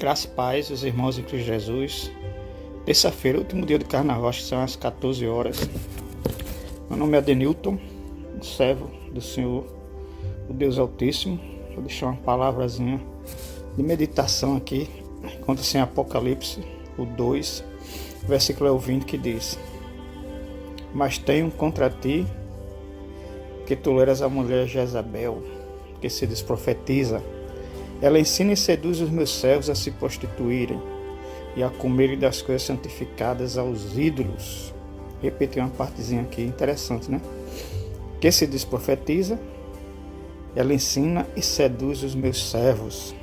Graça e paz, os irmãos em Cristo Jesus. Terça-feira, último dia do carnaval, acho que são as 14 horas. Meu nome é Adenilton, servo do Senhor, o Deus Altíssimo. Vou deixar uma palavrazinha de meditação aqui. Encontra-se em Apocalipse, o 2, versículo 20, que diz: Mas tenho contra ti que toleras a mulher Jezabel, que se desprofetiza. Ela ensina e seduz os meus servos a se prostituírem e a comerem das coisas santificadas aos ídolos. Repetir uma partezinha aqui interessante, né? Que se desprofetiza, ela ensina e seduz os meus servos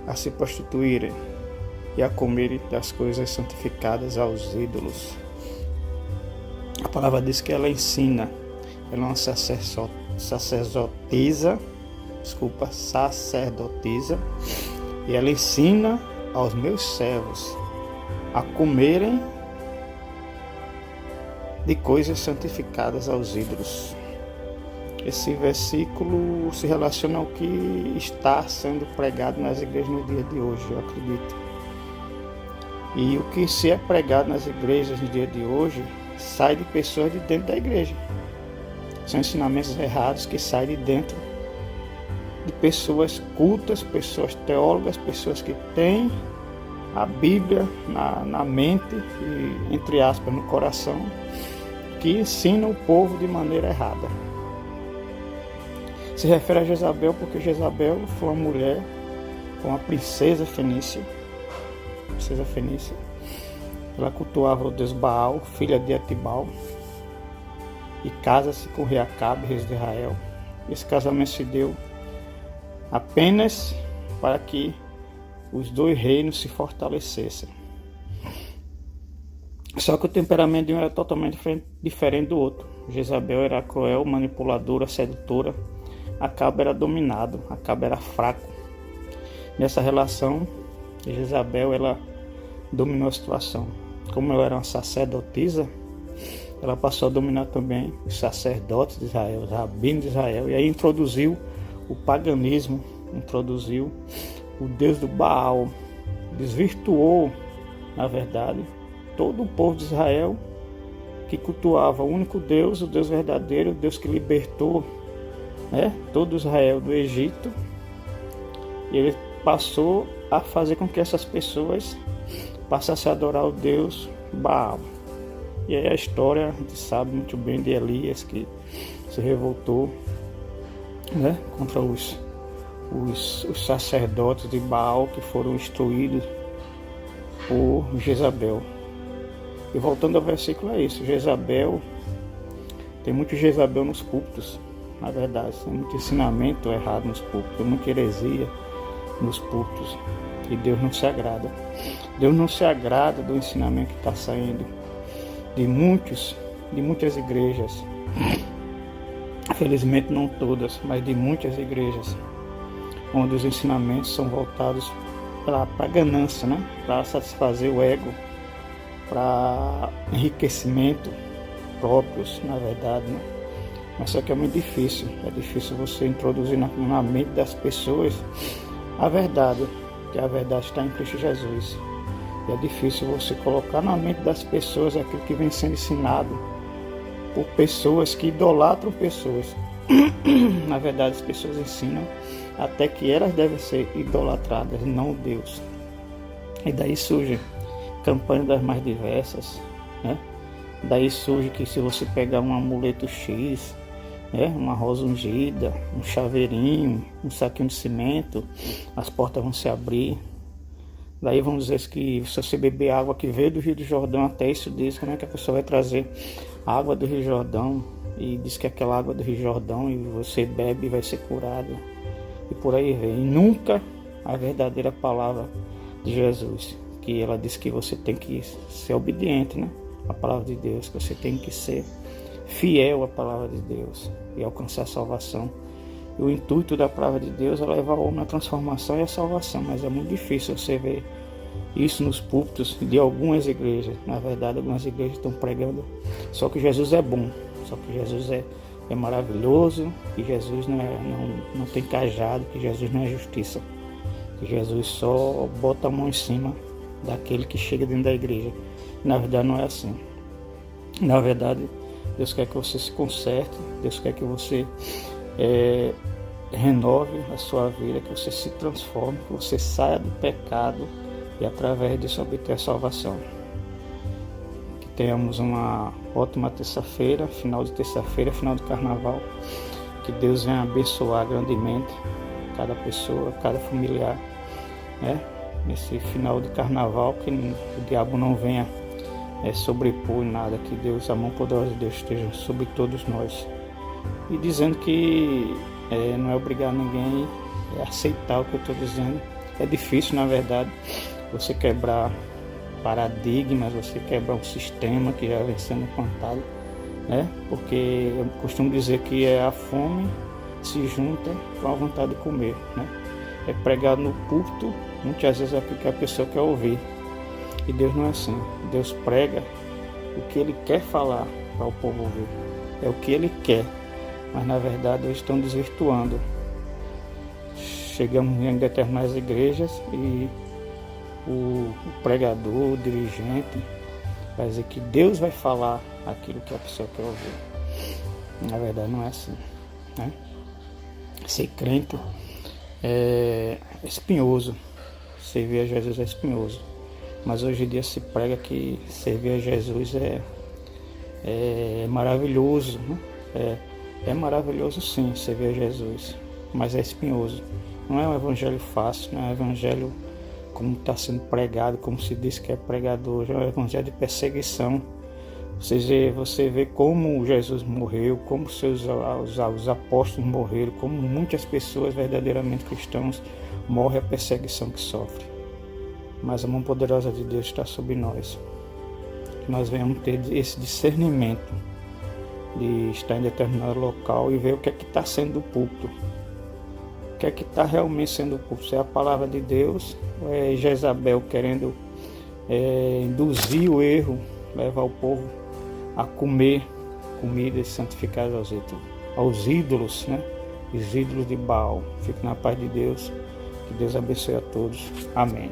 a se prostituírem e a comerem das coisas santificadas aos ídolos. A palavra diz que ela ensina, ela é uma sacerdotisa, e ela ensina aos meus servos a comerem de coisas santificadas aos ídolos. Esse versículo se relaciona ao que está sendo pregado nas igrejas no dia de hoje, eu acredito. E o que se é pregado nas igrejas no dia de hoje sai de pessoas de dentro da igreja. São ensinamentos errados que saem de dentro de pessoas cultas, pessoas teólogas, pessoas que têm a Bíblia na mente e, entre aspas, no coração, que ensinam o povo de maneira errada. Se refere a Jezabel porque Jezabel foi uma mulher, foi uma princesa fenícia. Ela cultuava o deus Baal, filha de Etibal, e casa-se com o rei Acabe, rei de Israel. Esse casamento se deu apenas para que os dois reinos se fortalecessem. Só que o temperamento de um era totalmente diferente do outro. Jezabel era cruel, manipuladora, sedutora. Acabe era dominado, Acabe era fraco. Nessa relação, Jezabel ela dominou a situação. Como ela era uma sacerdotisa, ela passou a dominar também os sacerdotes de Israel, os rabinos de Israel, e aí introduziu o paganismo, introduziu o deus do Baal, desvirtuou, na verdade, todo o povo de Israel que cultuava o único Deus, o Deus verdadeiro, o Deus que libertou, todo Israel do Egito. E ele passou a fazer com que essas pessoas passassem a adorar o Deus Baal. E aí a história, a gente sabe muito bem de Elias, que se revoltou contra os sacerdotes de Baal, que foram instruídos por Jezabel. E voltando ao versículo, é isso. Jezabel, tem muito Jezabel nos púlpitos, na verdade. Tem muito ensinamento errado nos púlpitos, tem muita heresia nos púlpitos. E Deus não se agrada. Deus não se agrada do ensinamento que está saindo de muitas igrejas. Felizmente não todas, mas de muitas igrejas, onde os ensinamentos são voltados para a ganância, para satisfazer o ego, para enriquecimento próprios, na verdade. Mas só que é muito difícil, você introduzir na mente das pessoas a verdade, que a verdade está em Cristo Jesus. E é difícil você colocar na mente das pessoas aquilo que vem sendo ensinado por pessoas que idolatram pessoas. Na verdade, as pessoas ensinam até que elas devem ser idolatradas, não Deus. E daí surge campanhas das mais diversas, Daí surge que se você pegar um amuleto X, uma rosa ungida, um chaveirinho, um saquinho de cimento, as portas vão se abrir. Daí vão dizer que se você beber água que veio do Rio do Jordão, até isso diz, que a pessoa vai trazer água do Rio Jordão, e diz que aquela água do Rio Jordão, e você bebe e vai ser curado, e por aí vem. E nunca a verdadeira palavra de Jesus, que ela diz que você tem que ser obediente, à palavra de Deus, que você tem que ser fiel à palavra de Deus e alcançar a salvação. E o intuito da palavra de Deus é levar o homem à transformação e à salvação, mas é muito difícil você ver isso nos púlpitos de algumas igrejas. Na verdade, algumas igrejas estão pregando só que Jesus é bom, só que Jesus é maravilhoso, que Jesus não tem cajado, que Jesus não é justiça. que Jesus só bota a mão em cima daquele que chega dentro da igreja. Na verdade não é assim. Na verdade, Deus quer que você se conserte, Deus quer que você renove a sua vida, que você se transforme, que você saia do pecado e através disso obter a salvação. Que tenhamos uma ótima terça-feira, final de terça-feira, final do carnaval. Que Deus venha abençoar grandemente cada pessoa, cada familiar, né? Nesse final de carnaval, que o diabo não venha sobrepor nada, que Deus, a mão poderosa de Deus esteja sobre todos nós. E dizendo que não é obrigar ninguém a aceitar o que eu estou dizendo. É difícil, na verdade, você quebrar paradigmas, você quebrar um sistema que já vem sendo implantado, né? Porque eu costumo dizer que a fome se junta com a vontade de comer, né? É pregado no púlpito, muitas vezes é porque a pessoa quer ouvir. E Deus não é assim. Deus prega o que Ele quer falar para o povo ouvir. É o que Ele quer. Mas na verdade eles estão desvirtuando. Chegamos em determinadas igrejas e o pregador, o dirigente, vai dizer que Deus vai falar aquilo que a pessoa quer ouvir. Na verdade não é assim, né? Ser crente é espinhoso. Servir a Jesus é espinhoso. Mas hoje em dia se prega que servir a Jesus é maravilhoso, né? É maravilhoso sim servir a Jesus, mas é espinhoso. Não é um evangelho fácil, não é um evangelho como está sendo pregado, como se diz que é pregador, é um evangelho de perseguição. Você vê como Jesus morreu, como os apóstolos morreram, como muitas pessoas verdadeiramente cristãos morrem a perseguição que sofrem. Mas a mão poderosa de Deus está sobre nós. Que nós venhamos ter esse discernimento de estar em determinado local e ver o que é que está sendo o púlpito. O que é que está realmente sendo o púlpito? Se é a palavra de Deus ou é Jezabel querendo induzir o erro, levar o povo a comer comidas santificadas aos ídolos, né? Os ídolos de Baal. Fique na paz de Deus. Que Deus abençoe a todos. Amém.